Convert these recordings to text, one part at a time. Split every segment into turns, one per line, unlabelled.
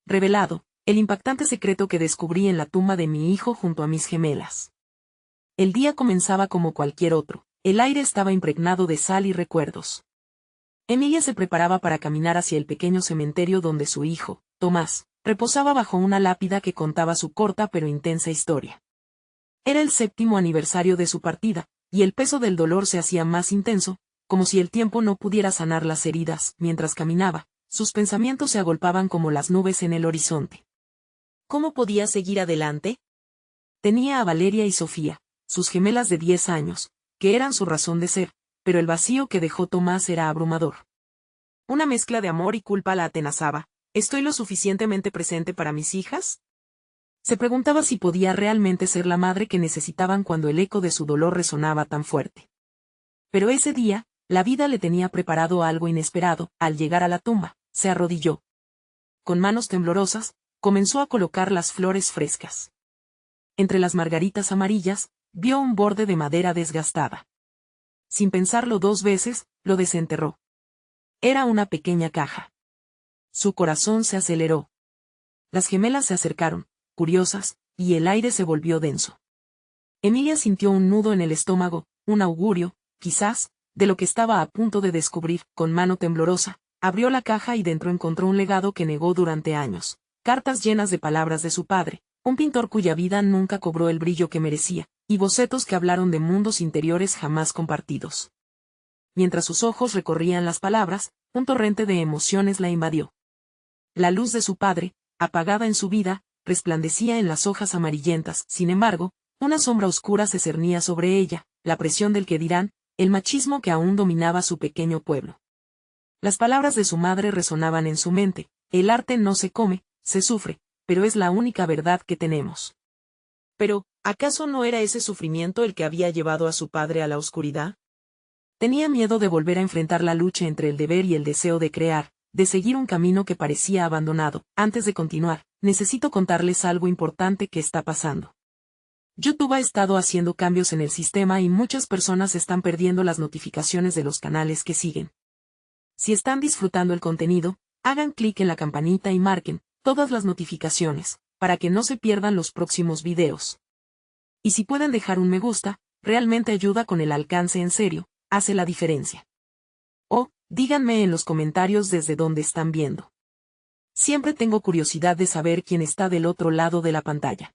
revelado el impactante secreto que descubrí en la tumba de mi hijo junto a mis gemelas. El día comenzaba como cualquier otro, el aire estaba impregnado de sal y recuerdos. Emilia se preparaba para caminar hacia el pequeño cementerio donde su hijo, Tomás, reposaba bajo una lápida que contaba su corta pero intensa historia. Era el 7º aniversario de su partida, y el peso del dolor se hacía más intenso, como si el tiempo no pudiera sanar las heridas. Mientras caminaba, sus pensamientos se agolpaban como las nubes en el horizonte. ¿Cómo podía seguir adelante? Tenía a Valeria y Sofía, sus gemelas de 10 años, que eran su razón de ser, pero el vacío que dejó Tomás era abrumador. Una mezcla de amor y culpa la atenazaba. ¿Estoy lo suficientemente presente para mis hijas? Se preguntaba si podía realmente ser la madre que necesitaban cuando el eco de su dolor resonaba tan fuerte. Pero ese día, la vida le tenía preparado algo inesperado. Al llegar a la tumba, se arrodilló. Con manos temblorosas, comenzó a colocar las flores frescas. Entre las margaritas amarillas, vio un borde de madera desgastada. Sin pensarlo 2 veces, lo desenterró. Era una pequeña caja. Su corazón se aceleró. Las gemelas se acercaron, curiosas, y el aire se volvió denso. Emilia sintió un nudo en el estómago, un augurio, quizás, de lo que estaba a punto de descubrir. Con mano temblorosa, abrió la caja y dentro encontró un legado que negó durante años, cartas llenas de palabras de su padre, un pintor cuya vida nunca cobró el brillo que merecía, y bocetos que hablaron de mundos interiores jamás compartidos. Mientras sus ojos recorrían las palabras, un torrente de emociones la invadió. La luz de su padre, apagada en su vida, resplandecía en las hojas amarillentas. Sin embargo, una sombra oscura se cernía sobre ella, la presión del que dirán, el machismo que aún dominaba su pequeño pueblo. Las palabras de su madre resonaban en su mente: el arte no se come, se sufre, pero es la única verdad que tenemos. Pero, ¿acaso no era ese sufrimiento el que había llevado a su padre a la oscuridad? Tenía miedo de volver a enfrentar la lucha entre el deber y el deseo de crear, de seguir un camino que parecía abandonado. Antes de continuar, necesito contarles algo importante que está pasando. YouTube ha estado haciendo cambios en el sistema y muchas personas están perdiendo las notificaciones de los canales que siguen. Si están disfrutando el contenido, hagan clic en la campanita y marquen todas las notificaciones, para que no se pierdan los próximos videos. Y si pueden dejar un me gusta, realmente ayuda con el alcance. En serio, hace la diferencia. O, díganme en los comentarios desde dónde están viendo. Siempre tengo curiosidad de saber quién está del otro lado de la pantalla.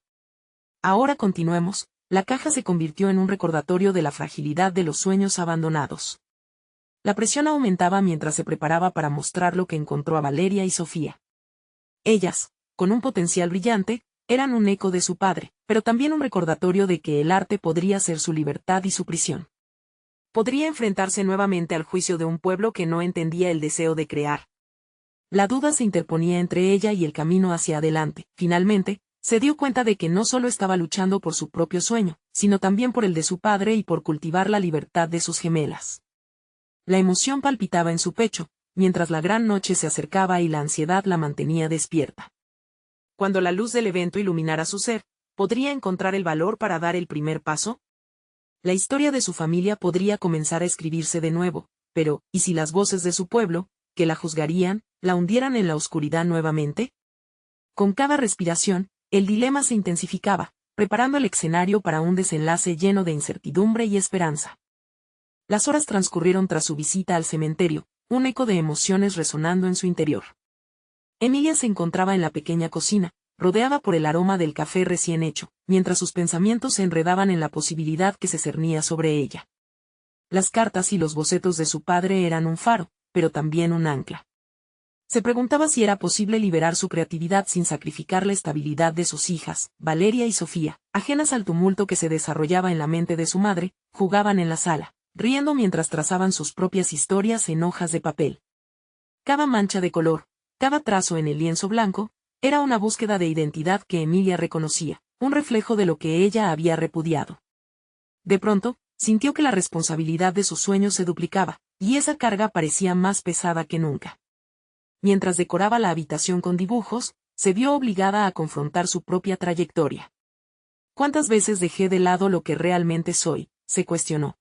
Ahora continuemos. La caja se convirtió en un recordatorio de la fragilidad de los sueños abandonados. La presión aumentaba mientras se preparaba para mostrar lo que encontró a Valeria y Sofía. Ellas, con un potencial brillante, eran un eco de su padre, pero también un recordatorio de que el arte podría ser su libertad y su prisión. Podría enfrentarse nuevamente al juicio de un pueblo que no entendía el deseo de crear. La duda se interponía entre ella y el camino hacia adelante. Finalmente, se dio cuenta de que no solo estaba luchando por su propio sueño, sino también por el de su padre y por cultivar la libertad de sus gemelas. La emoción palpitaba en su pecho, mientras la gran noche se acercaba y la ansiedad la mantenía despierta. Cuando la luz del evento iluminara su ser, ¿podría encontrar el valor para dar el primer paso? La historia de su familia podría comenzar a escribirse de nuevo, pero, ¿y si las voces de su pueblo, que la juzgarían, la hundieran en la oscuridad nuevamente? Con cada respiración, el dilema se intensificaba, preparando el escenario para un desenlace lleno de incertidumbre y esperanza. Las horas transcurrieron tras su visita al cementerio, un eco de emociones resonando en su interior. Emilia se encontraba en la pequeña cocina, rodeada por el aroma del café recién hecho, mientras sus pensamientos se enredaban en la posibilidad que se cernía sobre ella. Las cartas y los bocetos de su padre eran un faro, pero también un ancla. Se preguntaba si era posible liberar su creatividad sin sacrificar la estabilidad de sus hijas. Valeria y Sofía, ajenas al tumulto que se desarrollaba en la mente de su madre, jugaban en la sala, riendo mientras trazaban sus propias historias en hojas de papel. Cada mancha de color, cada trazo en el lienzo blanco, era una búsqueda de identidad que Emilia reconocía, un reflejo de lo que ella había repudiado. De pronto, sintió que la responsabilidad de sus sueños se duplicaba, y esa carga parecía más pesada que nunca. Mientras decoraba la habitación con dibujos, se vio obligada a confrontar su propia trayectoria. ¿Cuántas veces dejé de lado lo que realmente soy?, se cuestionó.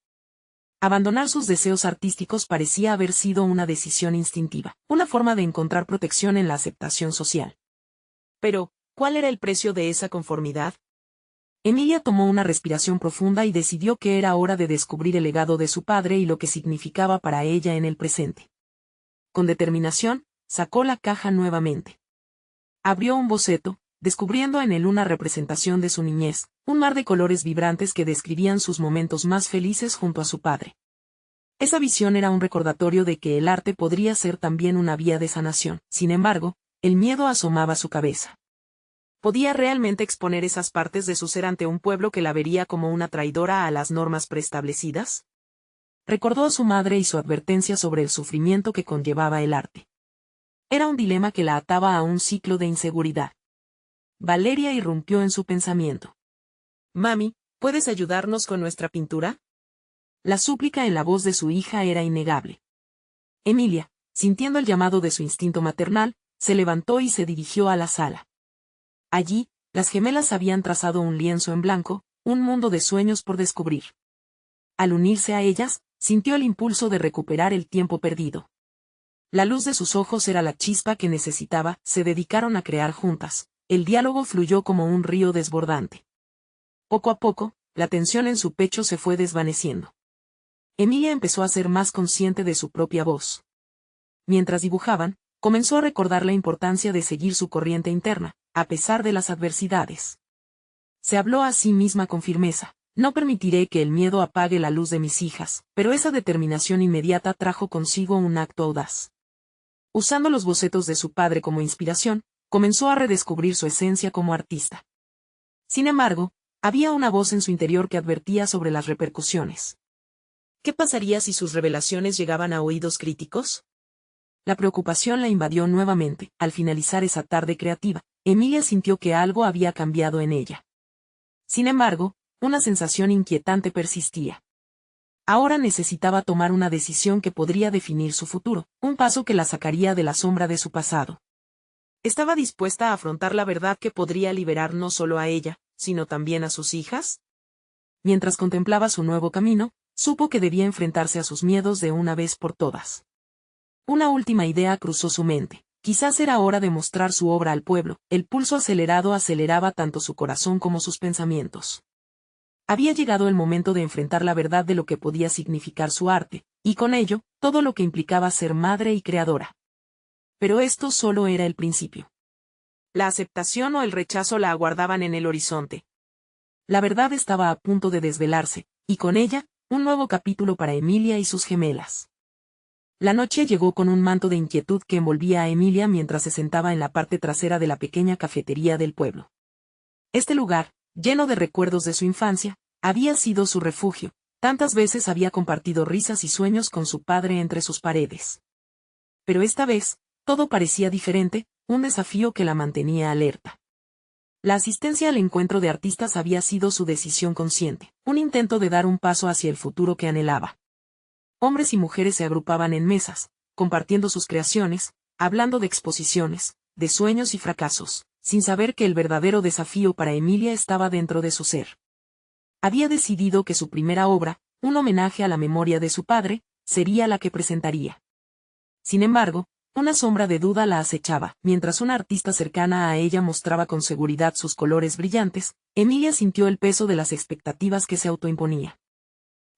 Abandonar sus deseos artísticos parecía haber sido una decisión instintiva, una forma de encontrar protección en la aceptación social. Pero, ¿cuál era el precio de esa conformidad? Emilia tomó una respiración profunda y decidió que era hora de descubrir el legado de su padre y lo que significaba para ella en el presente. Con determinación, sacó la caja nuevamente. Abrió un boceto, descubriendo en él una representación de su niñez, un mar de colores vibrantes que describían sus momentos más felices junto a su padre. Esa visión era un recordatorio de que el arte podría ser también una vía de sanación. Sin embargo, el miedo asomaba su cabeza. ¿Podía realmente exponer esas partes de su ser ante un pueblo que la vería como una traidora a las normas preestablecidas? Recordó a su madre y su advertencia sobre el sufrimiento que conllevaba el arte. Era un dilema que la ataba a un ciclo de inseguridad. Valeria irrumpió en su pensamiento. «Mami, ¿puedes ayudarnos con nuestra pintura?» La súplica en la voz de su hija era innegable. Emilia, sintiendo el llamado de su instinto maternal, se levantó y se dirigió a la sala. Allí, las gemelas habían trazado un lienzo en blanco, un mundo de sueños por descubrir. Al unirse a ellas, sintió el impulso de recuperar el tiempo perdido. La luz de sus ojos era la chispa que necesitaba, se dedicaron a crear juntas. El diálogo fluyó como un río desbordante. Poco a poco, la tensión en su pecho se fue desvaneciendo. Emilia empezó a ser más consciente de su propia voz. Mientras dibujaban, comenzó a recordar la importancia de seguir su corriente interna, a pesar de las adversidades. Se habló a sí misma con firmeza: no permitiré que el miedo apague la luz de mis hijas, pero esa determinación inmediata trajo consigo un acto audaz. Usando los bocetos de su padre como inspiración, comenzó a redescubrir su esencia como artista. Sin embargo, había una voz en su interior que advertía sobre las repercusiones. ¿Qué pasaría si sus revelaciones llegaban a oídos críticos? La preocupación la invadió nuevamente. Al finalizar esa tarde creativa, Emilia sintió que algo había cambiado en ella. Sin embargo, una sensación inquietante persistía. Ahora necesitaba tomar una decisión que podría definir su futuro, un paso que la sacaría de la sombra de su pasado. ¿Estaba dispuesta a afrontar la verdad que podría liberar no solo a ella, sino también a sus hijas? Mientras contemplaba su nuevo camino, supo que debía enfrentarse a sus miedos de una vez por todas. Una última idea cruzó su mente. Quizás era hora de mostrar su obra al pueblo. El pulso acelerado aceleraba tanto su corazón como sus pensamientos. Había llegado el momento de enfrentar la verdad de lo que podía significar su arte, y con ello, todo lo que implicaba ser madre y creadora. Pero esto solo era el principio. La aceptación o el rechazo la aguardaban en el horizonte. La verdad estaba a punto de desvelarse, y con ella, un nuevo capítulo para Emilia y sus gemelas. La noche llegó con un manto de inquietud que envolvía a Emilia mientras se sentaba en la parte trasera de la pequeña cafetería del pueblo. Este lugar, lleno de recuerdos de su infancia, había sido su refugio. Tantas veces había compartido risas y sueños con su padre entre sus paredes. Pero esta vez, todo parecía diferente, un desafío que la mantenía alerta. La asistencia al encuentro de artistas había sido su decisión consciente, un intento de dar un paso hacia el futuro que anhelaba. Hombres y mujeres se agrupaban en mesas, compartiendo sus creaciones, hablando de exposiciones, de sueños y fracasos, sin saber que el verdadero desafío para Emilia estaba dentro de su ser. Había decidido que su primera obra, un homenaje a la memoria de su padre, sería la que presentaría. Sin embargo, una sombra de duda la acechaba. Mientras una artista cercana a ella mostraba con seguridad sus colores brillantes, Emilia sintió el peso de las expectativas que se autoimponía.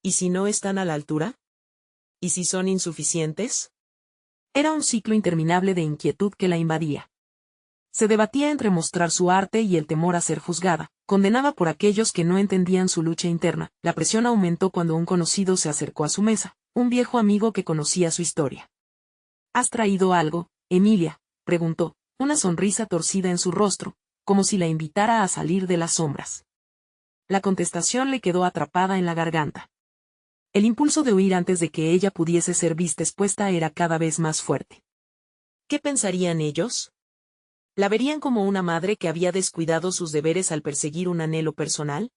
¿Y si no están a la altura? ¿Y si son insuficientes? Era un ciclo interminable de inquietud que la invadía. Se debatía entre mostrar su arte y el temor a ser juzgada, condenada por aquellos que no entendían su lucha interna. La presión aumentó cuando un conocido se acercó a su mesa, un viejo amigo que conocía su historia. ¿Has traído algo, Emilia?, preguntó, una sonrisa torcida en su rostro, como si la invitara a salir de las sombras. La contestación le quedó atrapada en la garganta. El impulso de huir antes de que ella pudiese ser vista expuesta era cada vez más fuerte. ¿Qué pensarían ellos? ¿La verían como una madre que había descuidado sus deberes al perseguir un anhelo personal?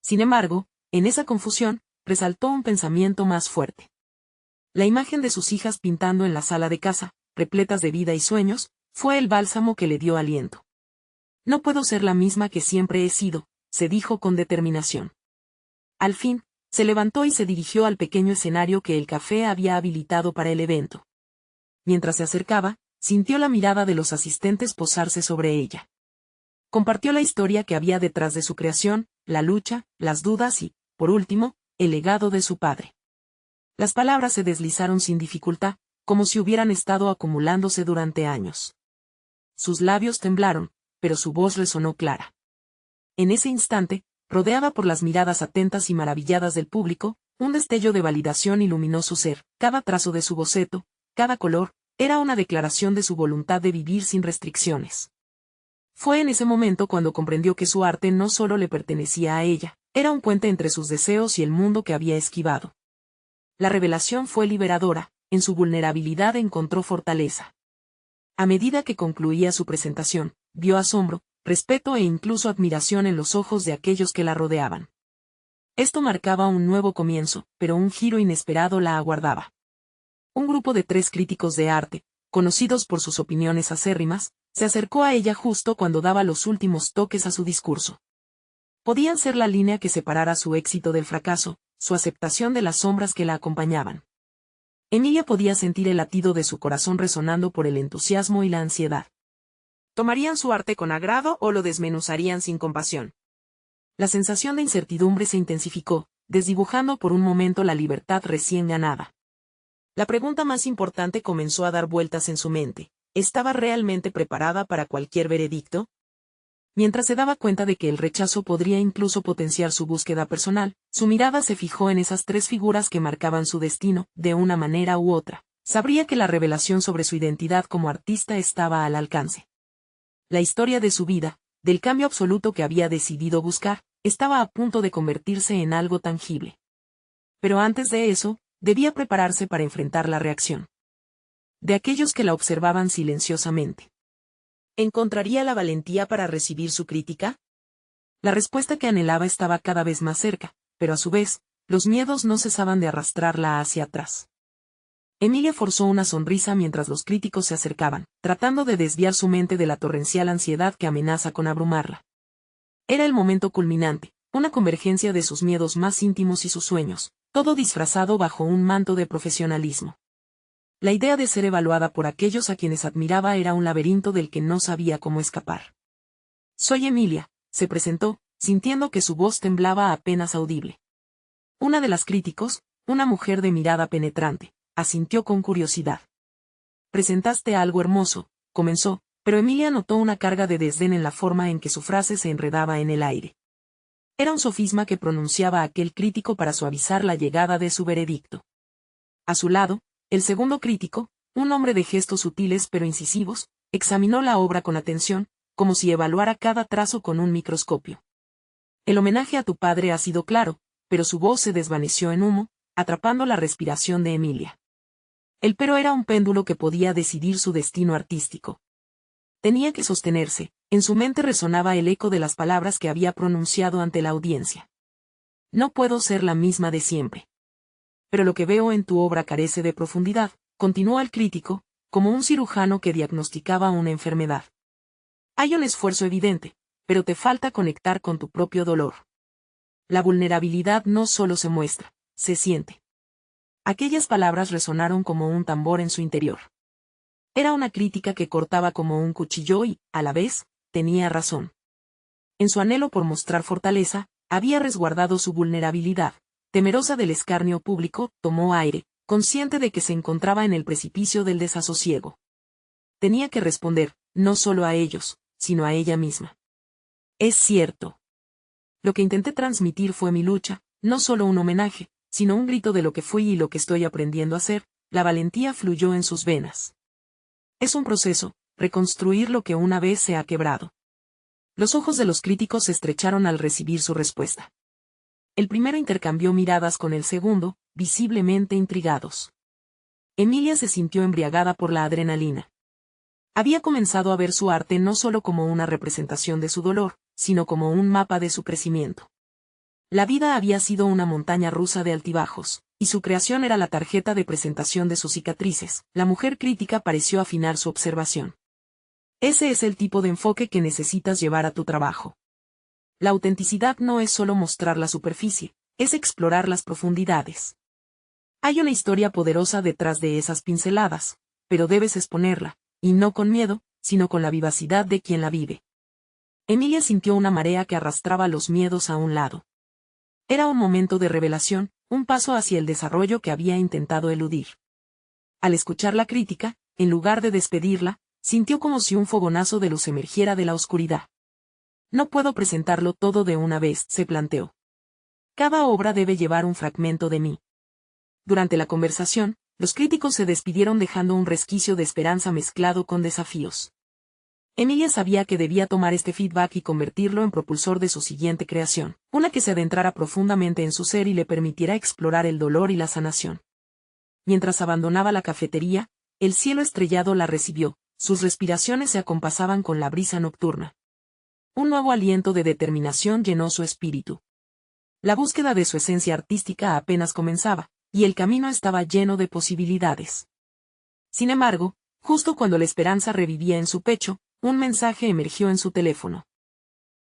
Sin embargo, en esa confusión, resaltó un pensamiento más fuerte. La imagen de sus hijas pintando en la sala de casa, repletas de vida y sueños, fue el bálsamo que le dio aliento. No puedo ser la misma que siempre he sido, se dijo con determinación. Al fin, se levantó y se dirigió al pequeño escenario que el café había habilitado para el evento. Mientras se acercaba, sintió la mirada de los asistentes posarse sobre ella. Compartió la historia que había detrás de su creación, la lucha, las dudas y, por último, el legado de su padre. Las palabras se deslizaron sin dificultad, como si hubieran estado acumulándose durante años. Sus labios temblaron, pero su voz resonó clara. En ese instante, rodeada por las miradas atentas y maravilladas del público, un destello de validación iluminó su ser. Cada trazo de su boceto, cada color, era una declaración de su voluntad de vivir sin restricciones. Fue en ese momento cuando comprendió que su arte no solo le pertenecía a ella, era un puente entre sus deseos y el mundo que había esquivado. La revelación fue liberadora, en su vulnerabilidad encontró fortaleza. A medida que concluía su presentación, vio asombro, respeto e incluso admiración en los ojos de aquellos que la rodeaban. Esto marcaba un nuevo comienzo, pero un giro inesperado la aguardaba. Un grupo de 3 críticos de arte, conocidos por sus opiniones acérrimas, se acercó a ella justo cuando daba los últimos toques a su discurso. Podían ser la línea que separara su éxito del fracaso, su aceptación de las sombras que la acompañaban. Emilia podía sentir el latido de su corazón resonando por el entusiasmo y la ansiedad. ¿Tomarían su arte con agrado o lo desmenuzarían sin compasión? La sensación de incertidumbre se intensificó, desdibujando por un momento la libertad recién ganada. La pregunta más importante comenzó a dar vueltas en su mente. ¿Estaba realmente preparada para cualquier veredicto? Mientras se daba cuenta de que el rechazo podría incluso potenciar su búsqueda personal, su mirada se fijó en esas 3 figuras que marcaban su destino, de una manera u otra. Sabría que la revelación sobre su identidad como artista estaba al alcance. La historia de su vida, del cambio absoluto que había decidido buscar, estaba a punto de convertirse en algo tangible. Pero antes de eso, debía prepararse para enfrentar la reacción de aquellos que la observaban silenciosamente. ¿Encontraría la valentía para recibir su crítica? La respuesta que anhelaba estaba cada vez más cerca, pero a su vez, los miedos no cesaban de arrastrarla hacia atrás. Emilia forzó una sonrisa mientras los críticos se acercaban, tratando de desviar su mente de la torrencial ansiedad que amenaza con abrumarla. Era el momento culminante, una convergencia de sus miedos más íntimos y sus sueños, todo disfrazado bajo un manto de profesionalismo. La idea de ser evaluada por aquellos a quienes admiraba era un laberinto del que no sabía cómo escapar. «Soy Emilia», se presentó, sintiendo que su voz temblaba apenas audible. Una de las críticos, una mujer de mirada penetrante, asintió con curiosidad. «Presentaste algo hermoso», comenzó, pero Emilia notó una carga de desdén en la forma en que su frase se enredaba en el aire. Era un sofisma que pronunciaba aquel crítico para suavizar la llegada de su veredicto. A su lado, el segundo crítico, un hombre de gestos sutiles pero incisivos, examinó la obra con atención, como si evaluara cada trazo con un microscopio. «El homenaje a tu padre ha sido claro», pero su voz se desvaneció en humo, atrapando la respiración de Emilia. El pero era un péndulo que podía decidir su destino artístico. Tenía que sostenerse, en su mente resonaba el eco de las palabras que había pronunciado ante la audiencia. «No puedo ser la misma de siempre. Pero lo que veo en tu obra carece de profundidad», continuó el crítico, como un cirujano que diagnosticaba una enfermedad. «Hay un esfuerzo evidente, pero te falta conectar con tu propio dolor. La vulnerabilidad no solo se muestra, se siente». Aquellas palabras resonaron como un tambor en su interior. Era una crítica que cortaba como un cuchillo y, a la vez, tenía razón. En su anhelo por mostrar fortaleza, había resguardado su vulnerabilidad. Temerosa del escarnio público, tomó aire, consciente de que se encontraba en el precipicio del desasosiego. Tenía que responder, no solo a ellos, sino a ella misma. «Es cierto. Lo que intenté transmitir fue mi lucha, no solo un homenaje, sino un grito de lo que fui y lo que estoy aprendiendo a ser». La valentía fluyó en sus venas. «Es un proceso, reconstruir lo que una vez se ha quebrado». Los ojos de los críticos se estrecharon al recibir su respuesta. El primero intercambió miradas con el segundo, visiblemente intrigados. Emilia se sintió embriagada por la adrenalina. Había comenzado a ver su arte no solo como una representación de su dolor, sino como un mapa de su crecimiento. La vida había sido una montaña rusa de altibajos, y su creación era la tarjeta de presentación de sus cicatrices. La mujer crítica pareció afinar su observación. «Ese es el tipo de enfoque que necesitas llevar a tu trabajo. La autenticidad no es solo mostrar la superficie, es explorar las profundidades. Hay una historia poderosa detrás de esas pinceladas, pero debes exponerla, y no con miedo, sino con la vivacidad de quien la vive. Emilia sintió una marea que arrastraba los miedos a un lado. Era un momento de revelación, un paso hacia el desarrollo que había intentado eludir. Al escuchar la crítica, en lugar de despedirla, sintió como si un fogonazo de luz emergiera de la oscuridad. No puedo presentarlo todo de una vez, se planteó. Cada obra debe llevar un fragmento de mí. Durante la conversación, los críticos se despidieron dejando un resquicio de esperanza mezclado con desafíos. Emilia sabía que debía tomar este feedback y convertirlo en propulsor de su siguiente creación, una que se adentrara profundamente en su ser y le permitiera explorar el dolor y la sanación. Mientras abandonaba la cafetería, el cielo estrellado la recibió, sus respiraciones se acompasaban con la brisa nocturna. Un nuevo aliento de determinación llenó su espíritu. La búsqueda de su esencia artística apenas comenzaba, y el camino estaba lleno de posibilidades. Sin embargo, justo cuando la esperanza revivía en su pecho, un mensaje emergió en su teléfono.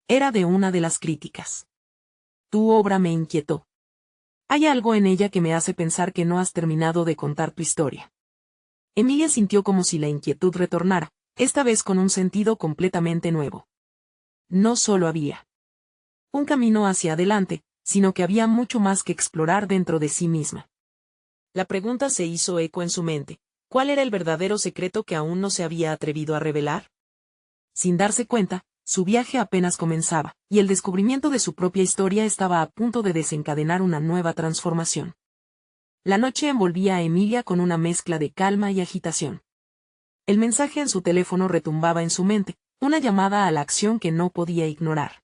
Era de una de las críticas. Tu obra me inquietó. Hay algo en ella que me hace pensar que no has terminado de contar tu historia. Emilia sintió como si la inquietud retornara, esta vez con un sentido completamente nuevo. No solo había un camino hacia adelante, sino que había mucho más que explorar dentro de sí misma. La pregunta se hizo eco en su mente. ¿Cuál era el verdadero secreto que aún no se había atrevido a revelar? Sin darse cuenta, su viaje apenas comenzaba, y el descubrimiento de su propia historia estaba a punto de desencadenar una nueva transformación. La noche envolvía a Emilia con una mezcla de calma y agitación. El mensaje en su teléfono retumbaba en su mente, una llamada a la acción que no podía ignorar.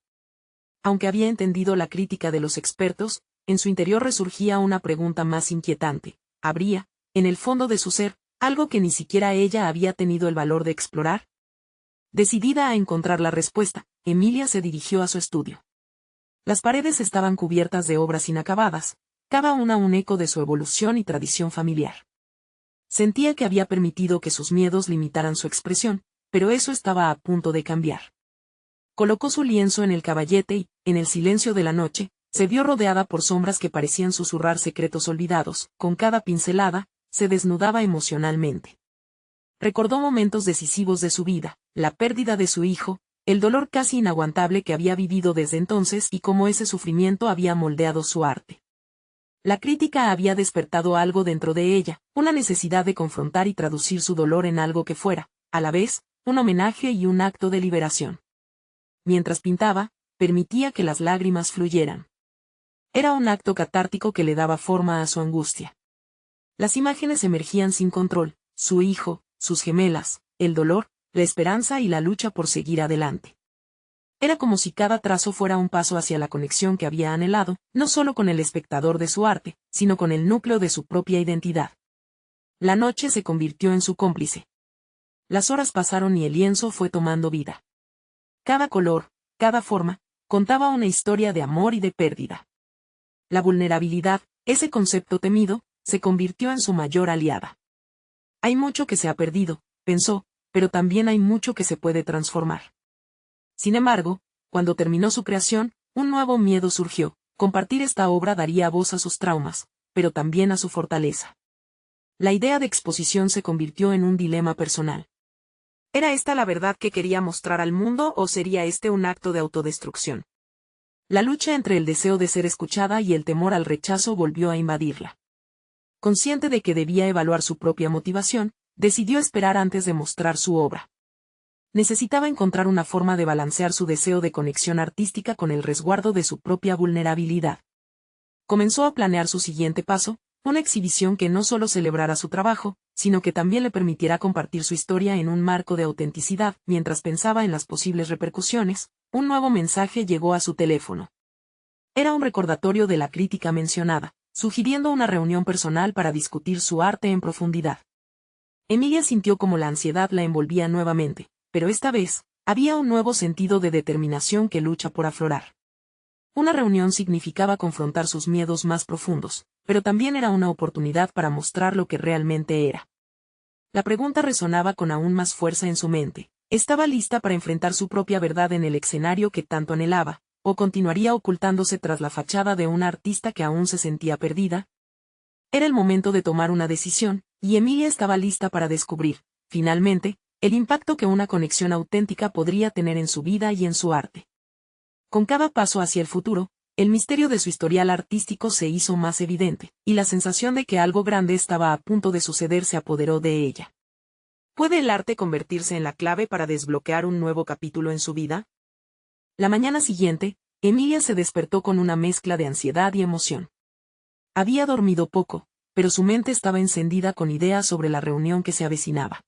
Aunque había entendido la crítica de los expertos, en su interior resurgía una pregunta más inquietante. ¿Habría, en el fondo de su ser, algo que ni siquiera ella había tenido el valor de explorar? Decidida a encontrar la respuesta, Emilia se dirigió a su estudio. Las paredes estaban cubiertas de obras inacabadas, cada una un eco de su evolución y tradición familiar. Sentía que había permitido que sus miedos limitaran su expresión, pero eso estaba a punto de cambiar. Colocó su lienzo en el caballete y, en el silencio de la noche, se vio rodeada por sombras que parecían susurrar secretos olvidados. Con cada pincelada, se desnudaba emocionalmente. Recordó momentos decisivos de su vida, la pérdida de su hijo, el dolor casi inaguantable que había vivido desde entonces y cómo ese sufrimiento había moldeado su arte. La crítica había despertado algo dentro de ella, una necesidad de confrontar y traducir su dolor en algo que fuera, a la vez, un homenaje y un acto de liberación. Mientras pintaba, permitía que las lágrimas fluyeran. Era un acto catártico que le daba forma a su angustia. Las imágenes emergían sin control, su hijo, sus gemelas, el dolor, la esperanza y la lucha por seguir adelante. Era como si cada trazo fuera un paso hacia la conexión que había anhelado, no solo con el espectador de su arte, sino con el núcleo de su propia identidad. La noche se convirtió en su cómplice. Las horas pasaron y el lienzo fue tomando vida. Cada color, cada forma, contaba una historia de amor y de pérdida. La vulnerabilidad, ese concepto temido, se convirtió en su mayor aliada. Hay mucho que se ha perdido, pensó, pero también hay mucho que se puede transformar. Sin embargo, cuando terminó su creación, un nuevo miedo surgió. Compartir esta obra daría voz a sus traumas, pero también a su fortaleza. La idea de exposición se convirtió en un dilema personal. ¿Era esta la verdad que quería mostrar al mundo o sería este un acto de autodestrucción? La lucha entre el deseo de ser escuchada y el temor al rechazo volvió a invadirla. Consciente de que debía evaluar su propia motivación, decidió esperar antes de mostrar su obra. Necesitaba encontrar una forma de balancear su deseo de conexión artística con el resguardo de su propia vulnerabilidad. Comenzó a planear su siguiente paso, una exhibición que no solo celebrara su trabajo, sino que también le permitiera compartir su historia en un marco de autenticidad. Mientras pensaba en las posibles repercusiones, un nuevo mensaje llegó a su teléfono. Era un recordatorio de la crítica mencionada, sugiriendo una reunión personal para discutir su arte en profundidad. Emilia sintió como la ansiedad la envolvía nuevamente, pero esta vez, había un nuevo sentido de determinación que lucha por aflorar. Una reunión significaba confrontar sus miedos más profundos, pero también era una oportunidad para mostrar lo que realmente era. La pregunta resonaba con aún más fuerza en su mente. ¿Estaba lista para enfrentar su propia verdad en el escenario que tanto anhelaba, o continuaría ocultándose tras la fachada de una artista que aún se sentía perdida? Era el momento de tomar una decisión, y Emilia estaba lista para descubrir, finalmente, el impacto que una conexión auténtica podría tener en su vida y en su arte. Con cada paso hacia el futuro, el misterio de su historial artístico se hizo más evidente, y la sensación de que algo grande estaba a punto de suceder se apoderó de ella. ¿Puede el arte convertirse en la clave para desbloquear un nuevo capítulo en su vida? La mañana siguiente, Emilia se despertó con una mezcla de ansiedad y emoción. Había dormido poco, pero su mente estaba encendida con ideas sobre la reunión que se avecinaba.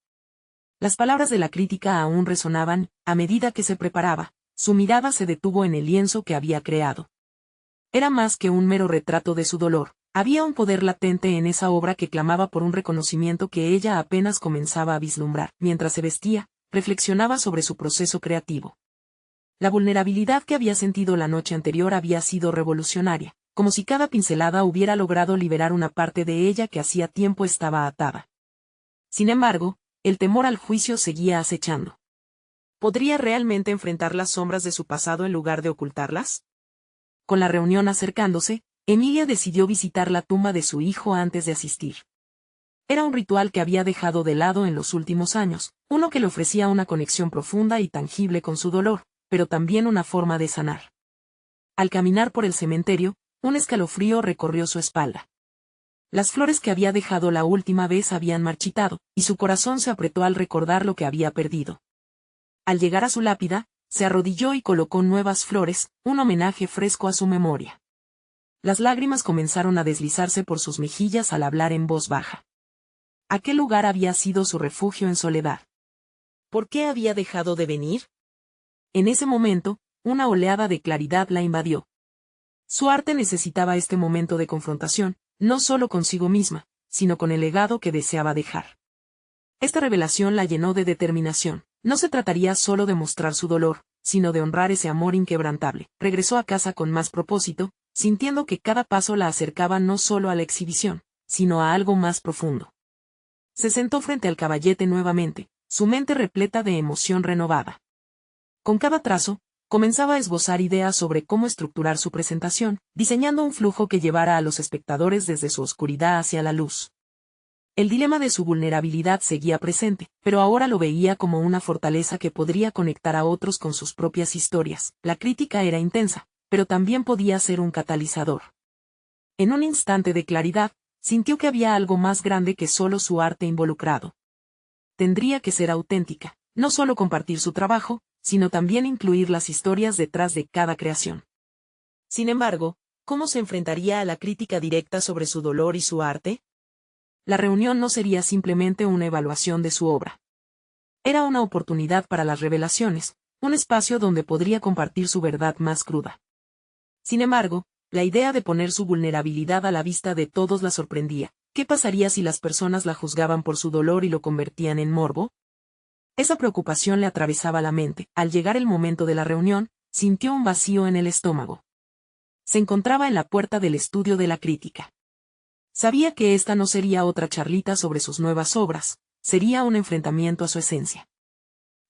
Las palabras de la crítica aún resonaban, a medida que se preparaba, su mirada se detuvo en el lienzo que había creado. Era más que un mero retrato de su dolor, había un poder latente en esa obra que clamaba por un reconocimiento que ella apenas comenzaba a vislumbrar. Mientras se vestía, reflexionaba sobre su proceso creativo. La vulnerabilidad que había sentido la noche anterior había sido revolucionaria, como si cada pincelada hubiera logrado liberar una parte de ella que hacía tiempo estaba atada. Sin embargo, el temor al juicio seguía acechando. ¿Podría realmente enfrentar las sombras de su pasado en lugar de ocultarlas? Con la reunión acercándose, Emilia decidió visitar la tumba de su hijo antes de asistir. Era un ritual que había dejado de lado en los últimos años, uno que le ofrecía una conexión profunda y tangible con su dolor, pero también una forma de sanar. Al caminar por el cementerio, un escalofrío recorrió su espalda. Las flores que había dejado la última vez habían marchitado, y su corazón se apretó al recordar lo que había perdido. Al llegar a su lápida, se arrodilló y colocó nuevas flores, un homenaje fresco a su memoria. Las lágrimas comenzaron a deslizarse por sus mejillas al hablar en voz baja. Aquel lugar había sido su refugio en soledad. ¿Por qué había dejado de venir? En ese momento, una oleada de claridad la invadió. Su arte necesitaba este momento de confrontación, no solo consigo misma, sino con el legado que deseaba dejar. Esta revelación la llenó de determinación. No se trataría solo de mostrar su dolor, sino de honrar ese amor inquebrantable. Regresó a casa con más propósito, sintiendo que cada paso la acercaba no solo a la exhibición, sino a algo más profundo. Se sentó frente al caballete nuevamente, su mente repleta de emoción renovada. Con cada trazo, comenzaba a esbozar ideas sobre cómo estructurar su presentación, diseñando un flujo que llevara a los espectadores desde su oscuridad hacia la luz. El dilema de su vulnerabilidad seguía presente, pero ahora lo veía como una fortaleza que podría conectar a otros con sus propias historias. La crítica era intensa, pero también podía ser un catalizador. En un instante de claridad, sintió que había algo más grande que solo su arte involucrado. Tendría que ser auténtica, no solo compartir su trabajo, sino también incluir las historias detrás de cada creación. Sin embargo, ¿cómo se enfrentaría a la crítica directa sobre su dolor y su arte? La reunión no sería simplemente una evaluación de su obra. Era una oportunidad para las revelaciones, un espacio donde podría compartir su verdad más cruda. Sin embargo, la idea de poner su vulnerabilidad a la vista de todos la sorprendía. ¿Qué pasaría si las personas la juzgaban por su dolor y lo convertían en morbo? Esa preocupación le atravesaba la mente. Al llegar el momento de la reunión, sintió un vacío en el estómago. Se encontraba en la puerta del estudio de la crítica. Sabía que esta no sería otra charlita sobre sus nuevas obras, sería un enfrentamiento a su esencia.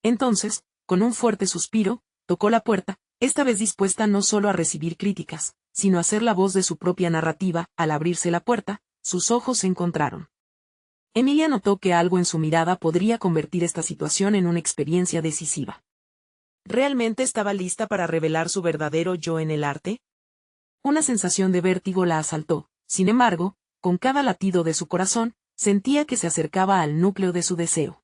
Entonces, con un fuerte suspiro, tocó la puerta, esta vez dispuesta no solo a recibir críticas, sino a ser la voz de su propia narrativa. Al abrirse la puerta, sus ojos se encontraron. Emilia notó que algo en su mirada podría convertir esta situación en una experiencia decisiva. ¿Realmente estaba lista para revelar su verdadero yo en el arte? Una sensación de vértigo la asaltó, sin embargo, con cada latido de su corazón, sentía que se acercaba al núcleo de su deseo.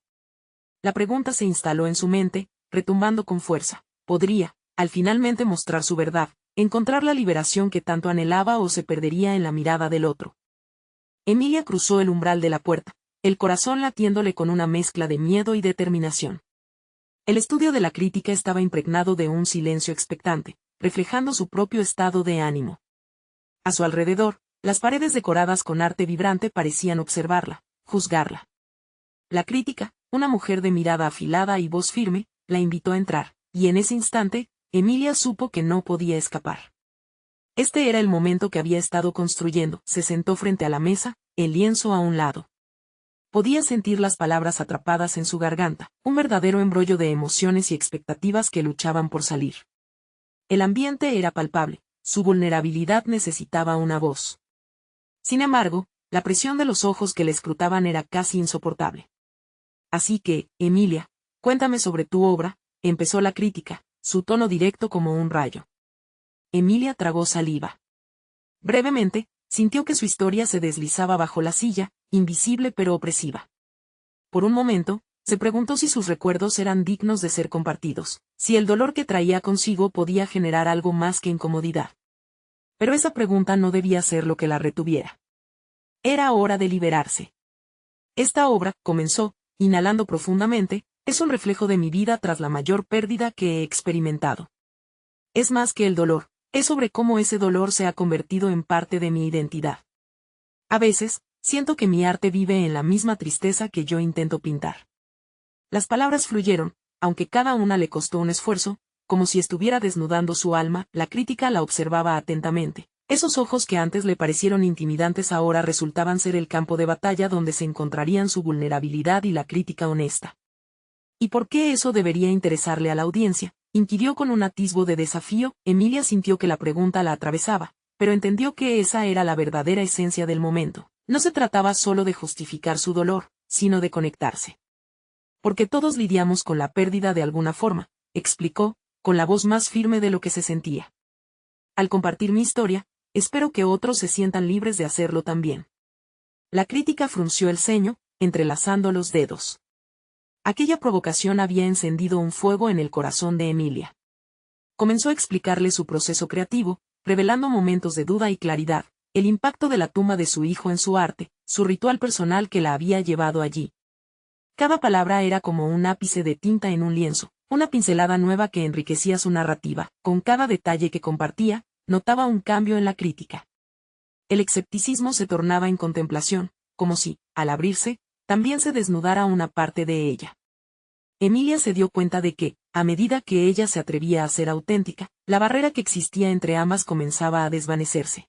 La pregunta se instaló en su mente, retumbando con fuerza. ¿Podría, al finalmente mostrar su verdad, encontrar la liberación que tanto anhelaba o se perdería en la mirada del otro? Emilia cruzó el umbral de la puerta, el corazón latiéndole con una mezcla de miedo y determinación. El estudio de la crítica estaba impregnado de un silencio expectante, reflejando su propio estado de ánimo. A su alrededor, las paredes decoradas con arte vibrante parecían observarla, juzgarla. La crítica, una mujer de mirada afilada y voz firme, la invitó a entrar, y en ese instante, Emilia supo que no podía escapar. Este era el momento que había estado construyendo. Se sentó frente a la mesa, el lienzo a un lado. Podía sentir las palabras atrapadas en su garganta, un verdadero embrollo de emociones y expectativas que luchaban por salir. El ambiente era palpable, su vulnerabilidad necesitaba una voz. Sin embargo, la presión de los ojos que le escrutaban era casi insoportable. Así que, Emilia, Cuéntame sobre tu obra, empezó la crítica, su tono directo como un rayo. Emilia tragó saliva. Brevemente, sintió que su historia se deslizaba bajo la silla, invisible pero opresiva. Por un momento, se preguntó si sus recuerdos eran dignos de ser compartidos, si el dolor que traía consigo podía generar algo más que incomodidad. Pero esa pregunta no debía ser lo que la retuviera. Era hora de liberarse. Esta obra, comenzó, inhalando profundamente, es un reflejo de mi vida tras la mayor pérdida que he experimentado. Es más que el dolor, es sobre cómo ese dolor se ha convertido en parte de mi identidad. A veces, siento que mi arte vive en la misma tristeza que yo intento pintar. Las palabras fluyeron, aunque cada una le costó un esfuerzo, como si estuviera desnudando su alma. La crítica la observaba atentamente. Esos ojos que antes le parecieron intimidantes ahora resultaban ser el campo de batalla donde se encontrarían su vulnerabilidad y la crítica honesta. ¿Y por qué eso debería interesarle a la audiencia?, inquirió con un atisbo de desafío. Emilia sintió que la pregunta la atravesaba, pero entendió que esa era la verdadera esencia del momento. No se trataba solo de justificar su dolor, sino de conectarse. Porque todos lidiamos con la pérdida de alguna forma, explicó, con la voz más firme de lo que se sentía. Al compartir mi historia, espero que otros se sientan libres de hacerlo también. La crítica frunció el ceño, entrelazando los dedos. Aquella provocación había encendido un fuego en el corazón de Emilia. Comenzó a explicarle su proceso creativo, revelando momentos de duda y claridad, el impacto de la tumba de su hijo en su arte, su ritual personal que la había llevado allí. Cada palabra era como un ápice de tinta en un lienzo, una pincelada nueva que enriquecía su narrativa. Con cada detalle que compartía, notaba un cambio en la crítica. El escepticismo se tornaba en contemplación, como si, al abrirse, también se desnudara una parte de ella. Emilia se dio cuenta de que, a medida que ella se atrevía a ser auténtica, la barrera que existía entre ambas comenzaba a desvanecerse.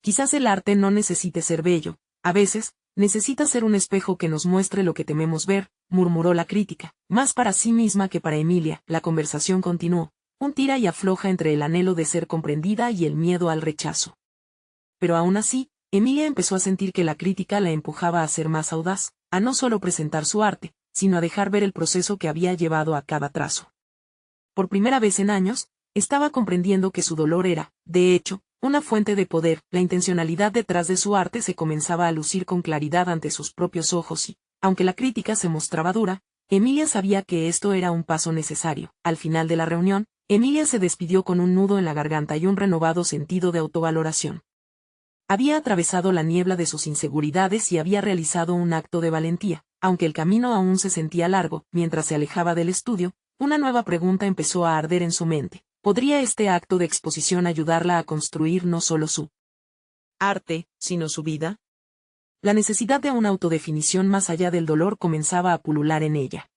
Quizás el arte no necesite ser bello, a veces, necesita ser un espejo que nos muestre lo que tememos ver, murmuró la crítica, más para sí misma que para Emilia. La conversación continuó, un tira y afloja entre el anhelo de ser comprendida y el miedo al rechazo. Pero aún así, Emilia empezó a sentir que la crítica la empujaba a ser más audaz, a no solo presentar su arte, sino a dejar ver el proceso que había llevado a cada trazo. Por primera vez en años, estaba comprendiendo que su dolor era, de hecho, una fuente de poder. La intencionalidad detrás de su arte se comenzaba a lucir con claridad ante sus propios ojos y, aunque la crítica se mostraba dura, Emilia sabía que esto era un paso necesario. Al final de la reunión, Emilia se despidió con un nudo en la garganta y un renovado sentido de autovaloración. Había atravesado la niebla de sus inseguridades y había realizado un acto de valentía, aunque el camino aún se sentía largo. Mientras se alejaba del estudio, una nueva pregunta empezó a arder en su mente. ¿Podría este acto de exposición ayudarla a construir no solo su arte, sino su vida? La necesidad de una autodefinición más allá del dolor comenzaba a pulular en ella.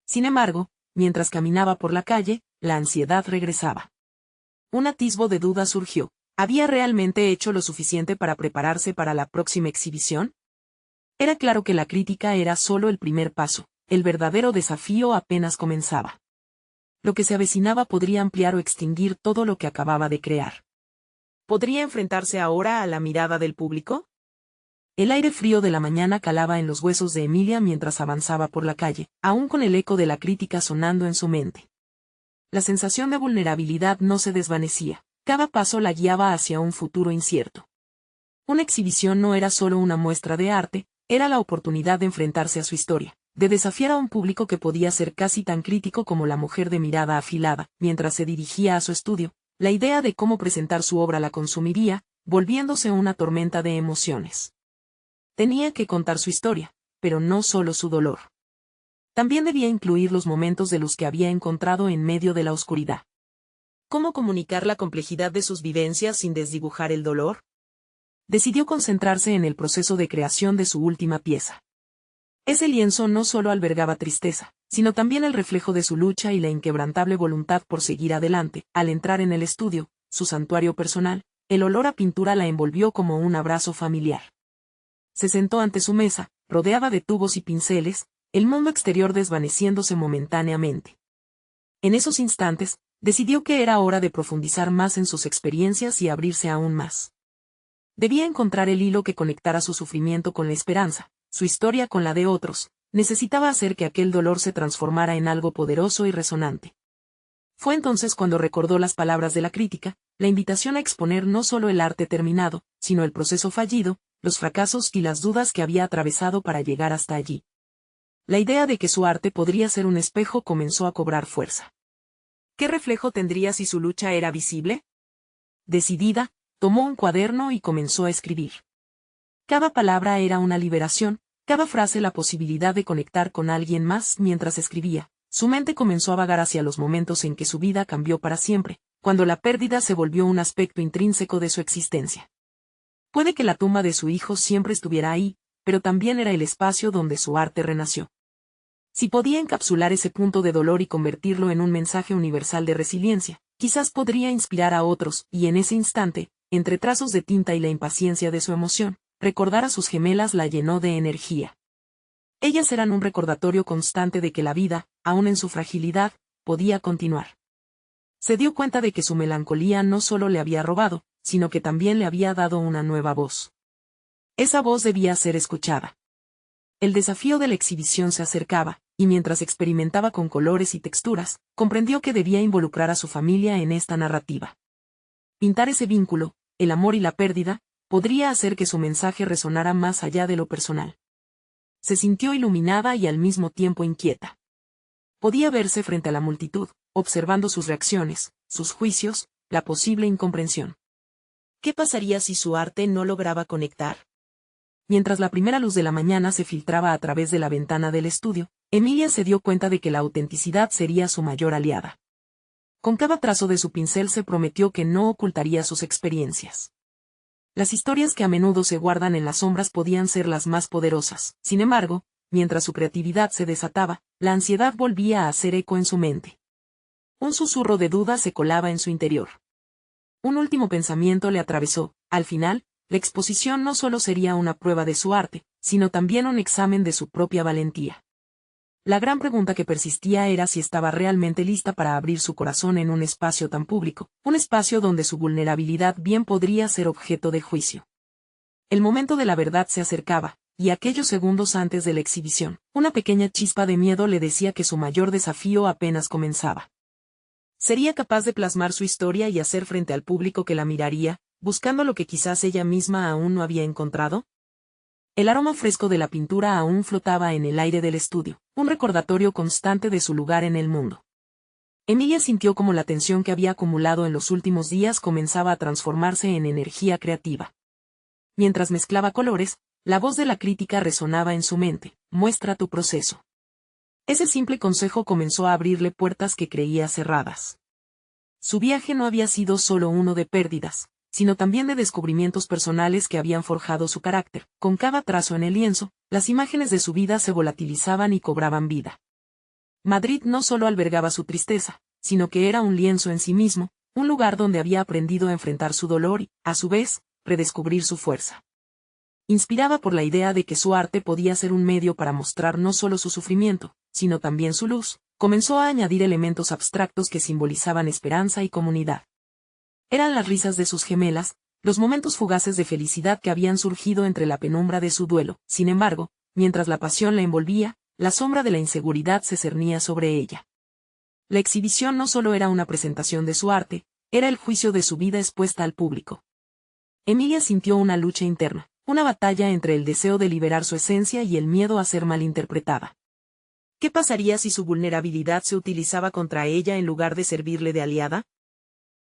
Sin embargo, mientras caminaba por la calle, la ansiedad regresaba. Un atisbo de duda surgió. ¿Había realmente hecho lo suficiente para prepararse para la próxima exhibición? Era claro que la crítica era solo el primer paso, el verdadero desafío apenas comenzaba. Lo que se avecinaba podría ampliar o extinguir todo lo que acababa de crear. ¿Podría enfrentarse ahora a la mirada del público? El aire frío de la mañana calaba en los huesos de Emilia mientras avanzaba por la calle, aún con el eco de la crítica sonando en su mente. La sensación de vulnerabilidad no se desvanecía. Cada paso la guiaba hacia un futuro incierto. Una exhibición no era solo una muestra de arte, era la oportunidad de enfrentarse a su historia, de desafiar a un público que podía ser casi tan crítico como la mujer de mirada afilada. Mientras se dirigía a su estudio, la idea de cómo presentar su obra la consumiría, volviéndose una tormenta de emociones. Tenía que contar su historia, pero no solo su dolor. También debía incluir los momentos de luz que había encontrado en medio de la oscuridad. ¿Cómo comunicar la complejidad de sus vivencias sin desdibujar el dolor? Decidió concentrarse en el proceso de creación de su última pieza. Ese lienzo no solo albergaba tristeza, sino también el reflejo de su lucha y la inquebrantable voluntad por seguir adelante. Al entrar en el estudio, su santuario personal, el olor a pintura la envolvió como un abrazo familiar. Se sentó ante su mesa, rodeada de tubos y pinceles, el mundo exterior desvaneciéndose momentáneamente. En esos instantes, decidió que era hora de profundizar más en sus experiencias y abrirse aún más. Debía encontrar el hilo que conectara su sufrimiento con la esperanza, su historia con la de otros, Necesitaba hacer que aquel dolor se transformara en algo poderoso y resonante. Fue entonces cuando recordó las palabras de la crítica, la invitación a exponer no solo el arte terminado, sino el proceso fallido, los fracasos y las dudas que había atravesado para llegar hasta allí. La idea de que su arte podría ser un espejo comenzó a cobrar fuerza. ¿Qué reflejo tendría si su lucha era visible? Decidida, tomó un cuaderno y comenzó a escribir. Cada palabra era una liberación, cada frase la posibilidad de conectar con alguien más. Mientras escribía, su mente comenzó a vagar hacia los momentos en que su vida cambió para siempre, cuando la pérdida se volvió un aspecto intrínseco de su existencia. Puede que la tumba de su hijo siempre estuviera ahí, pero también era el espacio donde su arte renació. Si podía encapsular ese punto de dolor y convertirlo en un mensaje universal de resiliencia, quizás podría inspirar a otros, y en ese instante, entre trazos de tinta y la impaciencia de su emoción, recordar a sus gemelas la llenó de energía. Ellas eran un recordatorio constante de que la vida, aun en su fragilidad, podía continuar. Se dio cuenta de que su melancolía no solo le había robado, sino que también le había dado una nueva voz. Esa voz debía ser escuchada. El desafío de la exhibición se acercaba, y mientras experimentaba con colores y texturas, comprendió que debía involucrar a su familia en esta narrativa. Pintar ese vínculo, el amor y la pérdida, podría hacer que su mensaje resonara más allá de lo personal. Se sintió iluminada y al mismo tiempo inquieta. Podía verse frente a la multitud, observando sus reacciones, sus juicios, la posible incomprensión. ¿Qué pasaría si su arte no lograba conectar? Mientras la primera luz de la mañana se filtraba a través de la ventana del estudio, Emilia se dio cuenta de que la autenticidad sería su mayor aliada. Con cada trazo de su pincel se prometió que no ocultaría sus experiencias. Las historias que a menudo se guardan en las sombras podían ser las más poderosas. Sin embargo, mientras su creatividad se desataba, la ansiedad volvía a hacer eco en su mente. Un susurro de duda se colaba en su interior. Un último pensamiento le atravesó: al final, la exposición no solo sería una prueba de su arte, sino también un examen de su propia valentía. La gran pregunta que persistía era si estaba realmente lista para abrir su corazón en un espacio tan público, un espacio donde su vulnerabilidad bien podría ser objeto de juicio. El momento de la verdad se acercaba, y aquellos segundos antes de la exhibición, una pequeña chispa de miedo le decía que su mayor desafío apenas comenzaba. ¿Sería capaz de plasmar su historia y hacer frente al público que la miraría, buscando lo que quizás ella misma aún no había encontrado? El aroma fresco de la pintura aún flotaba en el aire del estudio, un recordatorio constante de su lugar en el mundo. Emilia sintió como la tensión que había acumulado en los últimos días comenzaba a transformarse en energía creativa. Mientras mezclaba colores, la voz de la crítica resonaba en su mente: muestra tu proceso. Ese simple consejo comenzó a abrirle puertas que creía cerradas. Su viaje no había sido solo uno de pérdidas, sino también de descubrimientos personales que habían forjado su carácter. Con cada trazo en el lienzo, las imágenes de su vida se volatilizaban y cobraban vida. Madrid no solo albergaba su tristeza, sino que era un lienzo en sí mismo, un lugar donde había aprendido a enfrentar su dolor y, a su vez, redescubrir su fuerza. Inspirada por la idea de que su arte podía ser un medio para mostrar no solo su sufrimiento, sino también su luz, comenzó a añadir elementos abstractos que simbolizaban esperanza y comunidad. Eran las risas de sus gemelas, los momentos fugaces de felicidad que habían surgido entre la penumbra de su duelo. Sin embargo, mientras la pasión la envolvía, la sombra de la inseguridad se cernía sobre ella. La exhibición no solo era una presentación de su arte, era el juicio de su vida expuesta al público. Emilia sintió una lucha interna, una batalla entre el deseo de liberar su esencia y el miedo a ser malinterpretada. ¿Qué pasaría si su vulnerabilidad se utilizaba contra ella en lugar de servirle de aliada?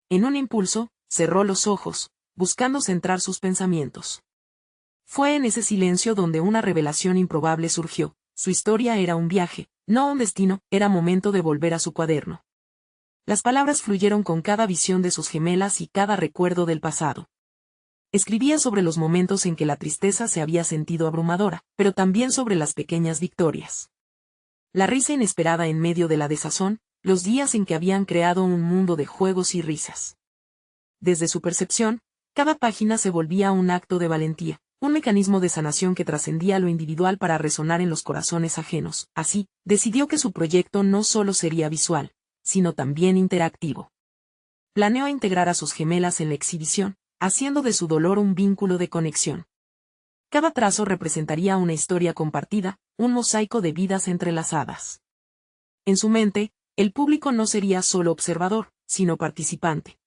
En un impulso, cerró los ojos, buscando centrar sus pensamientos. Fue en ese silencio donde una revelación improbable surgió: su historia era un viaje, no un destino. Era momento de volver a su cuaderno. Las palabras fluyeron con cada visión de sus gemelas y cada recuerdo del pasado. Escribía sobre los momentos en que la tristeza se había sentido abrumadora, pero también sobre las pequeñas victorias. La risa inesperada en medio de la desazón, los días en que habían creado un mundo de juegos y risas. Desde su percepción, cada página se volvía un acto de valentía, un mecanismo de sanación que trascendía lo individual para resonar en los corazones ajenos. Así, decidió que su proyecto no solo sería visual, sino también interactivo. Planeó integrar a sus gemelas en la exhibición, haciendo de su dolor un vínculo de conexión. Cada trazo representaría una historia compartida, un mosaico de vidas entrelazadas. En su mente, el público no sería solo observador, sino participante.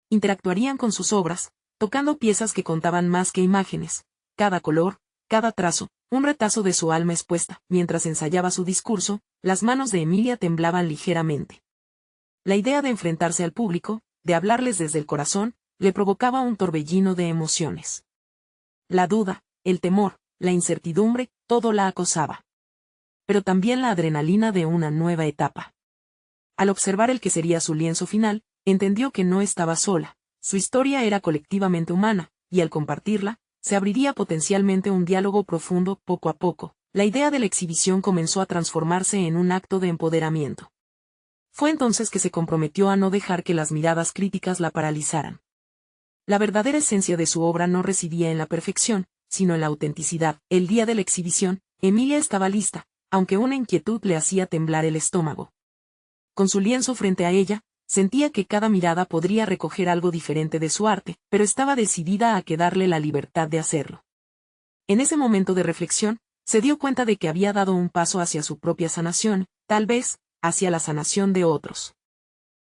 Interactuarían con sus obras, tocando piezas que contaban más que imágenes. Cada color, cada trazo, un retazo de su alma expuesta. Mientras ensayaba su discurso, las manos de Emilia temblaban ligeramente. La idea de enfrentarse al público, de hablarles desde el corazón, le provocaba un torbellino de emociones. La duda, el temor, la incertidumbre, todo la acosaba. Pero también la adrenalina de una nueva etapa. Al observar el que sería su lienzo final, entendió que no estaba sola, su historia era colectivamente humana, y al compartirla, se abriría potencialmente un diálogo profundo. Poco a poco, la idea de la exhibición comenzó a transformarse en un acto de empoderamiento. Fue entonces que se comprometió a no dejar que las miradas críticas la paralizaran. La verdadera esencia de su obra no residía en la perfección, sino en la autenticidad. El día de la exhibición, Emilia estaba lista, aunque una inquietud le hacía temblar el estómago. Con su lienzo frente a ella, sentía que cada mirada podría recoger algo diferente de su arte, pero estaba decidida a quedarle la libertad de hacerlo. En ese momento de reflexión, se dio cuenta de que había dado un paso hacia su propia sanación, tal vez, hacia la sanación de otros.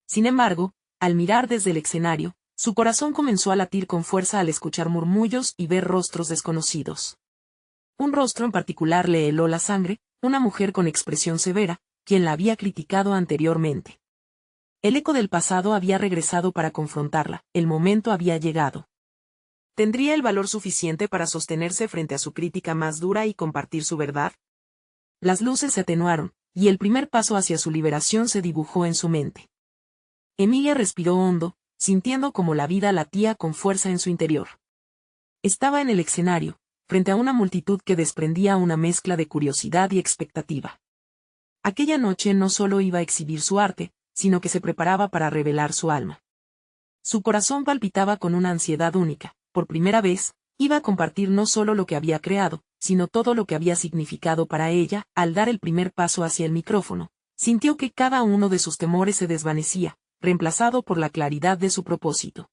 Sin embargo, al mirar desde el escenario, su corazón comenzó a latir con fuerza al escuchar murmullos y ver rostros desconocidos. Un rostro en particular le heló la sangre, una mujer con expresión severa, quien la había criticado anteriormente. El eco del pasado había regresado para confrontarla, el momento había llegado. ¿Tendría el valor suficiente para sostenerse frente a su crítica más dura y compartir su verdad? Las luces se atenuaron, y el primer paso hacia su liberación se dibujó en su mente. Emilia respiró hondo, sintiendo como la vida latía con fuerza en su interior. Estaba en el escenario, frente a una multitud que desprendía una mezcla de curiosidad y expectativa. Aquella noche no solo iba a exhibir su arte, sino que se preparaba para revelar su alma. Su corazón palpitaba con una ansiedad única. Por primera vez, iba a compartir no solo lo que había creado, sino todo lo que había significado para ella. Al dar el primer paso hacia el micrófono, sintió que cada uno de sus temores se desvanecía, reemplazado por la claridad de su propósito.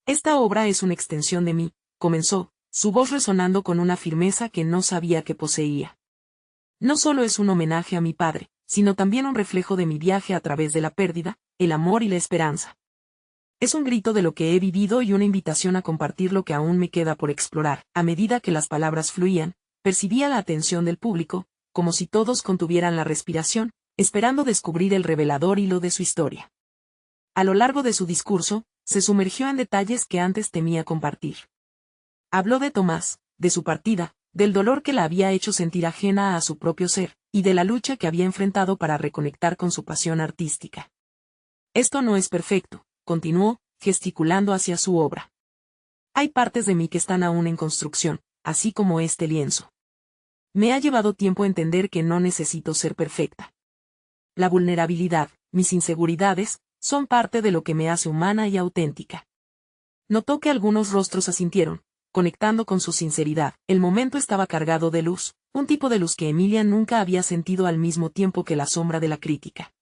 Esta obra es una extensión de mí, comenzó, su voz resonando con una firmeza que no sabía que poseía. No solo es un homenaje a mi padre, sino también un reflejo de mi viaje a través de la pérdida, el amor y la esperanza. Es un grito de lo que he vivido y una invitación a compartir lo que aún me queda por explorar. A medida que las palabras fluían, percibía la atención del público, como si todos contuvieran la respiración, esperando descubrir el revelador hilo de su historia. A lo largo de su discurso, se sumergió en detalles que antes temía compartir. Habló de Tomás, de su partida, del dolor que la había hecho sentir ajena a su propio ser, y de la lucha que había enfrentado para reconectar con su pasión artística. Esto no es perfecto, continuó, gesticulando hacia su obra. Hay partes de mí que están aún en construcción, así como este lienzo. Me ha llevado tiempo entender que no necesito ser perfecta. La vulnerabilidad, mis inseguridades, son parte de lo que me hace humana y auténtica. Notó que algunos rostros asintieron, conectando con su sinceridad. El momento estaba cargado de luz, un tipo de luz que Emilia nunca había sentido al mismo tiempo que la sombra de la crítica.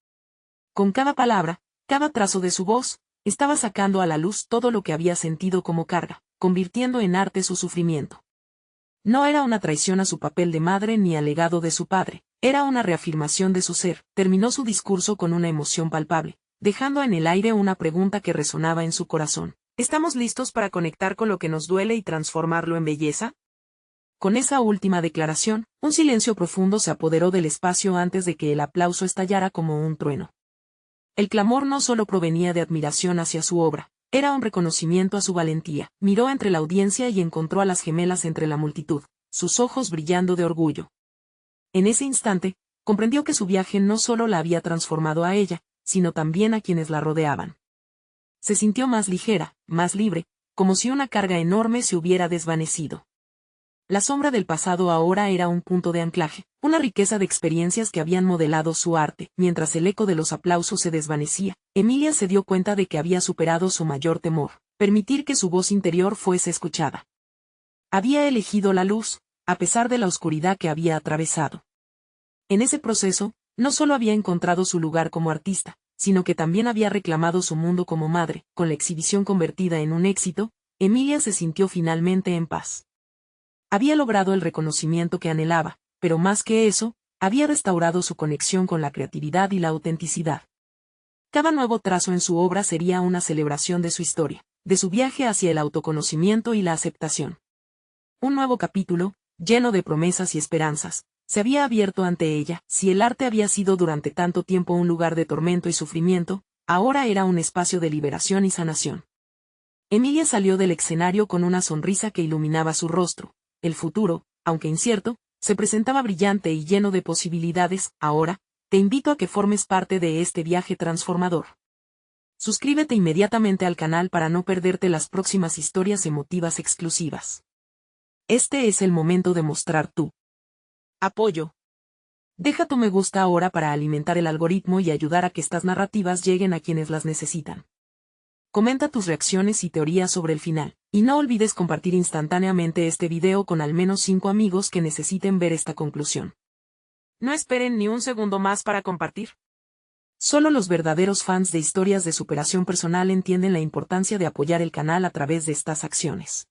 Con cada palabra, cada trazo de su voz, estaba sacando a la luz todo lo que había sentido como carga, convirtiendo en arte su sufrimiento. No era una traición a su papel de madre ni al legado de su padre, era una reafirmación de su ser. Terminó su discurso con una emoción palpable, dejando en el aire una pregunta que resonaba en su corazón. ¿Estamos listos para conectar con lo que nos duele y transformarlo en belleza? Con esa última declaración, un silencio profundo se apoderó del espacio antes de que el aplauso estallara como un trueno. El clamor no solo provenía de admiración hacia su obra, era un reconocimiento a su valentía. Miró entre la audiencia y encontró a las gemelas entre la multitud, sus ojos brillando de orgullo. En ese instante, comprendió que su viaje no solo la había transformado a ella, sino también a quienes la rodeaban. Se sintió más ligera, más libre, como si una carga enorme se hubiera desvanecido. La sombra del pasado ahora era un punto de anclaje, una riqueza de experiencias que habían modelado su arte. Mientras el eco de los aplausos se desvanecía, Emilia se dio cuenta de que había superado su mayor temor, permitir que su voz interior fuese escuchada. Había elegido la luz, a pesar de la oscuridad que había atravesado. En ese proceso, no solo había encontrado su lugar como artista, sino que también había reclamado su mundo como madre. Con la exhibición convertida en un éxito, Emilia se sintió finalmente en paz. Había logrado el reconocimiento que anhelaba, pero más que eso, había restaurado su conexión con la creatividad y la autenticidad. Cada nuevo trazo en su obra sería una celebración de su historia, de su viaje hacia el autoconocimiento y la aceptación. Un nuevo capítulo, lleno de promesas y esperanzas, se había abierto ante ella. Si el arte había sido durante tanto tiempo un lugar de tormento y sufrimiento, ahora era un espacio de liberación y sanación. Emilia salió del escenario con una sonrisa que iluminaba su rostro. El futuro, aunque incierto, se presentaba brillante y lleno de posibilidades. Ahora, te invito a que formes parte de este viaje transformador. Suscríbete inmediatamente al canal para no perderte las próximas historias emotivas exclusivas. Este es el momento de mostrar tu apoyo. Deja tu me gusta ahora para alimentar el algoritmo y ayudar a que estas narrativas lleguen a quienes las necesitan. Comenta tus reacciones y teorías sobre el final, y no olvides compartir instantáneamente este video con al menos 5 amigos que necesiten ver esta conclusión. No esperen ni un segundo más para compartir. Solo los verdaderos fans de historias de superación personal entienden la importancia de apoyar el canal a través de estas acciones.